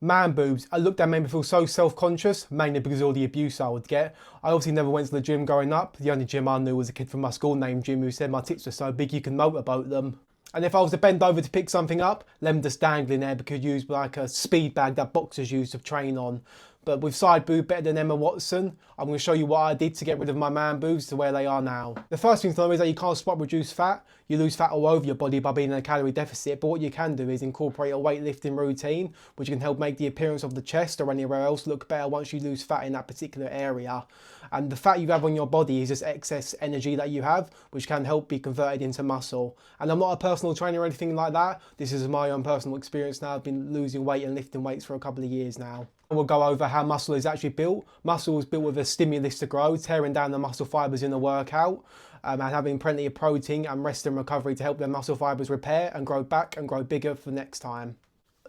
Man boobs, a look that made me feel so self-conscious, mainly because of all the abuse I would get. I obviously never went to the gym growing up. The only gym I knew was a kid from my school named Jim who said my tits were so big you can motorboat them. And if I was to bend over to pick something up, them just dangling there because used like a speed bag that boxers use to train on. But with side boob better than Emma Watson, I'm going to show you what I did to get rid of my man boobs to where they are now. The first thing to know is that you can't spot reduce fat. You lose fat all over your body by being in a calorie deficit, but what you can do is incorporate a weightlifting routine, which can help make the appearance of the chest or anywhere else look better once you lose fat in that particular area. And the fat you have on your body is just excess energy that you have, which can help be converted into muscle. And I'm not a personal trainer or anything like that. This is my own personal experience now. I've been losing weight and lifting weights for a couple of years now. We'll go over how muscle is actually built. Muscle is built with a stimulus to grow, tearing down the muscle fibres in a workout, and having plenty of protein and rest and recovery to help their muscle fibres repair and grow back and grow bigger for next time.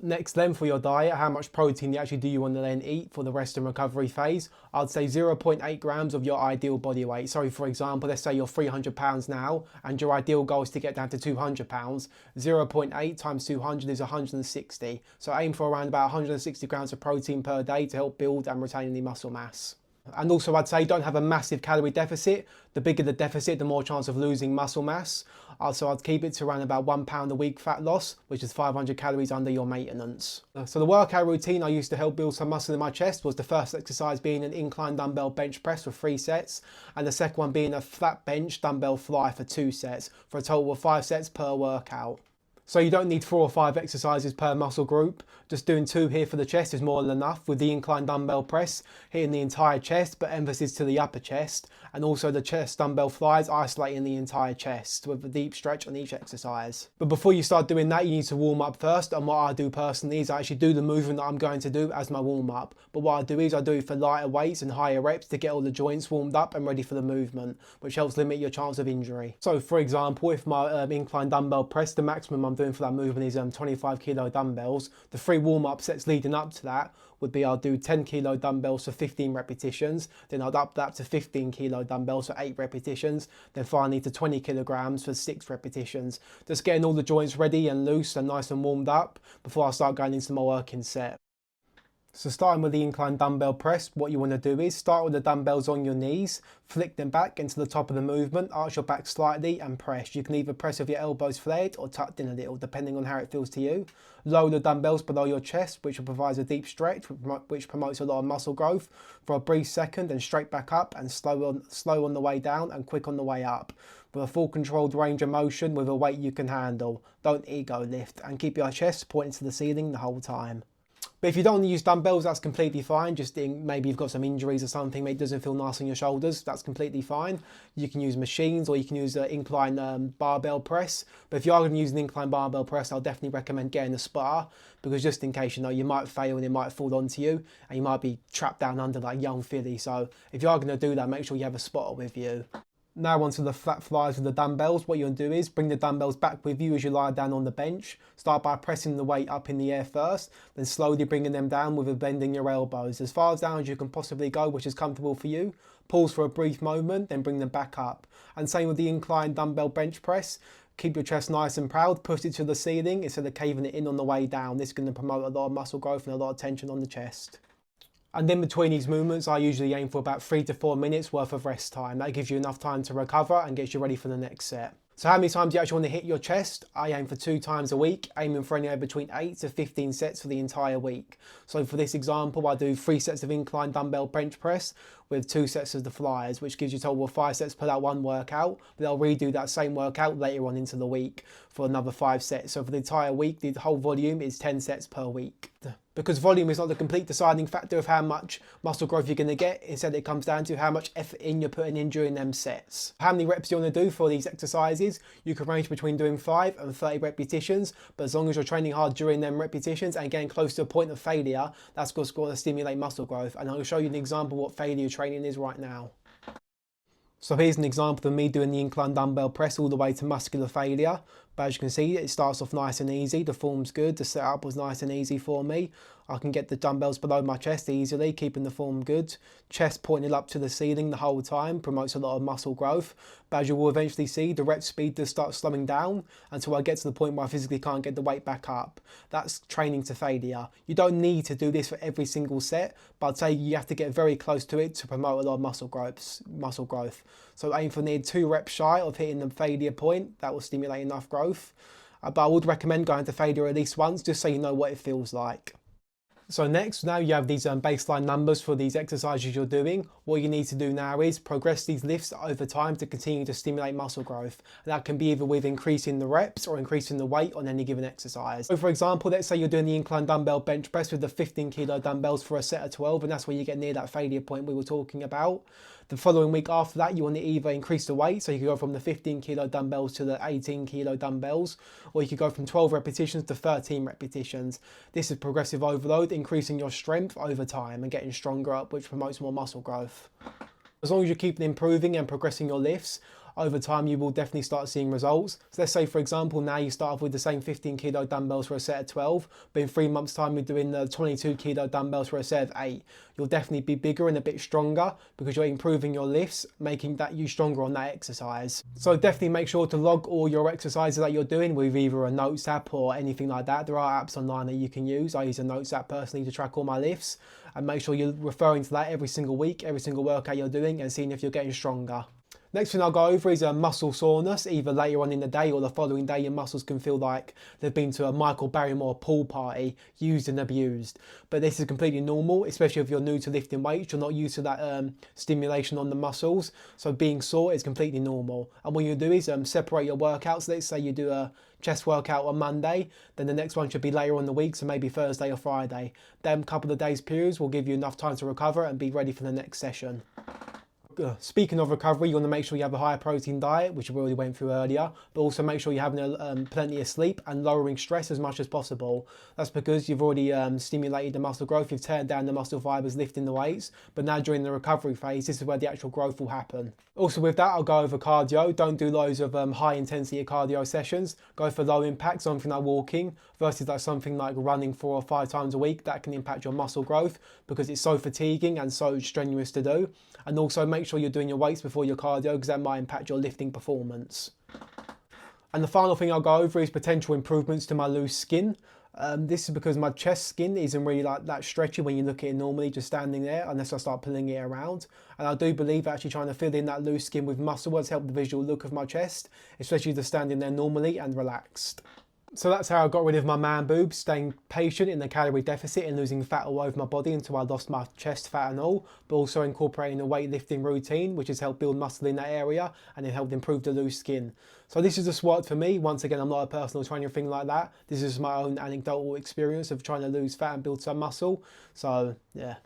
Next then, for your diet, how much protein you actually do you want to then eat for the rest and recovery phase. I'd say 0.8 grams of your ideal body weight. So for example, let's say you're 300 pounds now and your ideal goal is to get down to 200 pounds. 0.8 times 200 is 160. So aim for around about 160 grams of protein per day to help build and retain any muscle mass. And also I'd say don't have a massive calorie deficit. The bigger the deficit, the more chance of losing muscle mass. So I'd keep it to around about £1 a week fat loss, which is 500 calories under your maintenance. So the workout routine I used to help build some muscle in my chest was the first exercise being an incline dumbbell bench press for 3 sets, and the second one being a flat bench dumbbell fly for 2 sets, for a total of 5 sets per workout. So you don't need 4 or 5 exercises per muscle group. Just doing 2 here for the chest is more than enough, with the incline dumbbell press hitting the entire chest but emphasis to the upper chest, and also the chest dumbbell flies isolating the entire chest with a deep stretch on each exercise. But before you start doing that, you need to warm up first, and what I do personally is I actually do the movement that I'm going to do as my warm up. But what I do is I do it for lighter weights and higher reps to get all the joints warmed up and ready for the movement, which helps limit your chance of injury. So for example, if my incline dumbbell press, the maximum I'm doing for that movement is 25 kilo dumbbells, the 3 warm-up sets leading up to that would be I'll do 10 kilo dumbbells for 15 repetitions, then I'd up that to 15 kilo dumbbells for 8 repetitions, then finally to 20 kilograms for 6 repetitions. Just getting all the joints ready and loose and nice and warmed up before I start going into my working set. So starting with the incline dumbbell press, what you want to do is start with the dumbbells on your knees, flick them back into the top of the movement, arch your back slightly and press. You can either press with your elbows flared or tucked in a little, depending on how it feels to you. Lower the dumbbells below your chest, which provides a deep stretch, which promotes a lot of muscle growth for a brief second, and straight back up and slow on the way down and quick on the way up. With a full controlled range of motion with a weight you can handle. Don't ego lift, and keep your chest pointing to the ceiling the whole time. But if you don't want to use dumbbells, that's completely fine. Just think maybe you've got some injuries or something, maybe it doesn't feel nice on your shoulders, that's completely fine. You can use machines or you can use an incline barbell press. But if you are going to use an incline barbell press, I'll definitely recommend getting a spotter, because just in case, you might fail and it might fall onto you and you might be trapped down under like young Philly. So if you are going to do that, make sure you have a spotter with you. Now onto the flat flies with the dumbbells. What you want to do is bring the dumbbells back with you as you lie down on the bench. Start by pressing the weight up in the air first, then slowly bringing them down with a bend in your elbows. As far down as you can possibly go, which is comfortable for you. Pause for a brief moment, then bring them back up. And same with the incline dumbbell bench press. Keep your chest nice and proud, push it to the ceiling instead of caving it in on the way down. This is going to promote a lot of muscle growth and a lot of tension on the chest. And in between these movements, I usually aim for about 3 to 4 minutes worth of rest time. That gives you enough time to recover and gets you ready for the next set. So how many times do you actually want to hit your chest? I aim for 2 times a week, aiming for anywhere between 8 to 15 sets for the entire week. So for this example, I do 3 sets of incline dumbbell bench press with 2 sets of the flyers, which gives you a total of 5 sets per that one workout. But I'll redo that same workout later on into the week for another 5 sets. So for the entire week, the whole volume is 10 sets per week. Because volume is not the complete deciding factor of how much muscle growth you're going to get. Instead, it comes down to how much effort you're putting in during them sets. How many reps you want to do for these exercises? You can range between doing 5 and 30 repetitions, but as long as you're training hard during them repetitions and getting close to a point of failure, that's what's going to stimulate muscle growth. And I'll show you an example of what failure training is right now. So here's an example of me doing the incline dumbbell press all the way to muscular failure. But as you can see, it starts off nice and easy. The form's good. The setup was nice and easy for me. I can get the dumbbells below my chest easily, keeping the form good. Chest pointed up to the ceiling the whole time promotes a lot of muscle growth. But as you will eventually see, the rep speed does start slowing down until I get to the point where I physically can't get the weight back up. That's training to failure. You don't need to do this for every single set, but I'd say you have to get very close to it to promote a lot of muscle growth. So aim for near 2 reps shy of hitting the failure point. That will stimulate enough growth. But I would recommend going to failure at least once, just so you know what it feels like. So next, now you have these baseline numbers for these exercises you're doing. What you need to do now is progress these lifts over time to continue to stimulate muscle growth. And that can be either with increasing the reps or increasing the weight on any given exercise. So for example, let's say you're doing the incline dumbbell bench press with the 15 kilo dumbbells for a set of 12, and that's where you get near that failure point we were talking about. The following week after that, you want to either increase the weight, so you can go from the 15 kilo dumbbells to the 18 kilo dumbbells, or you could go from 12 repetitions to 13 repetitions. This is progressive overload, increasing your strength over time and getting stronger up, which promotes more muscle growth. As long as you keep improving and progressing your lifts, over time you will definitely start seeing results. So let's say for example now you start off with the same 15 kilo dumbbells for a set of 12, but in 3 months time you're doing the 22 kilo dumbbells for a set of 8. You'll definitely be bigger and a bit stronger because you're improving your lifts, making that you stronger on that exercise. So definitely make sure to log all your exercises that you're doing with either a notes app or anything like that. There are apps online that you can use. I use a notes app personally to track all my lifts, and make sure you're referring to that every single week, every single workout you're doing, and seeing if you're getting stronger. Next thing I'll go over is muscle soreness. Either later on in the day or the following day, your muscles can feel like they've been to a Michael Barrymore pool party, used and abused. But this is completely normal, especially if you're new to lifting weights. You're not used to that stimulation on the muscles. So being sore is completely normal. And what you do is separate your workouts. Let's say you do a chest workout on Monday, then the next one should be later on the week, so maybe Thursday or Friday. Then a couple of days periods will give you enough time to recover and be ready for the next session. Speaking of recovery, you want to make sure you have a higher protein diet, which we already went through earlier, but also make sure you're having plenty of sleep and lowering stress as much as possible. That's because you've already stimulated the muscle growth, you've turned down the muscle fibers lifting the weights, but now during the recovery phase, this is where the actual growth will happen. Also with that, I'll go over cardio. Don't do loads of high intensity cardio sessions. Go for low impact, something like walking, versus like something like running 4 or 5 times a week. That can impact your muscle growth because it's so fatiguing and so strenuous to do. And also make sure you're doing your weights before your cardio, because that might impact your lifting performance. And the final thing I'll go over is potential improvements to my loose skin. This is because my chest skin isn't really like that stretchy when you look at it normally just standing there, unless I start pulling it around. And I do believe actually trying to fill in that loose skin with muscle has helped the visual look of my chest, especially just standing there normally and relaxed. So that's how I got rid of my man boobs, staying patient in the calorie deficit and losing fat all over my body until I lost my chest fat and all, but also incorporating a weightlifting routine, which has helped build muscle in that area and it helped improve the loose skin. So this is just worked for me. Once again, I'm not a personal trainer or thing like that. This is my own anecdotal experience of trying to lose fat and build some muscle. So yeah.